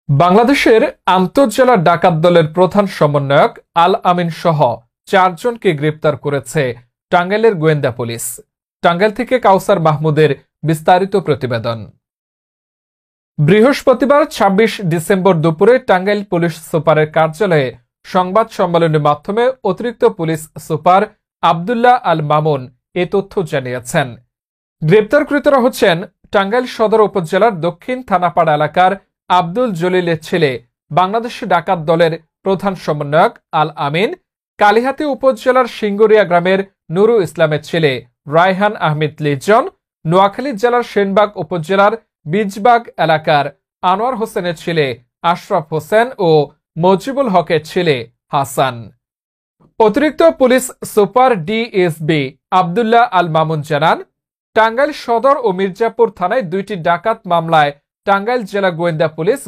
বাংলাদেশের আন্তঃজেলা ডাকাত দলের প্রধান সমন্বয়ক আল আমিন সহ ৪ জনকে গ্রেপ্তার করেছে টাঙ্গাইলের গোয়েন্দা পুলিশ। টাঙ্গাইল থেকে কাউসার মাহমুদের বিস্তারিত প্রতিবেদন। বৃহস্পতিবার ২৬ ডিসেম্বর দুপুরে টাঙ্গাইল পুলিশ সুপারের কার্যালয়ে সংবাদ সম্মেলনের মাধ্যমে অতিরিক্ত পুলিশ সুপার আব্দুল্লাহ আল মামুন এ তথ্য জানিয়েছেন। গ্রেপ্তারকৃতরা হচ্ছেন টাঙ্গাইল সদর উপজেলার দক্ষিণ থানাপাড়া এলাকার আব্দুল জলিলের ছেলে বাংলাদেশ ডাকাত দলের প্রধান সমন্বয়ক আল আমিন, কালিহাতী উপজেলার সিঙ্গুরিয়া গ্রামের নুরু ইসলামের ছেলে রায়হান আহমেদ লিজন, নোয়াখালী জেলার সেনবাগ উপজেলার বীজবাগ এলাকার আনোয়ার হোসেনের ছেলে আশরাফ হোসেন ও মজিবুল হকের ছেলে হাসান। অতিরিক্ত police super DSB Abdullah Al Mamun জানান, টাঙ্গাইল সদর ও মির্জাপুর থানায় ২টি ডাকাত মামলায় টাঙ্গাইল জেলা গোয়েন্দা পুলিশ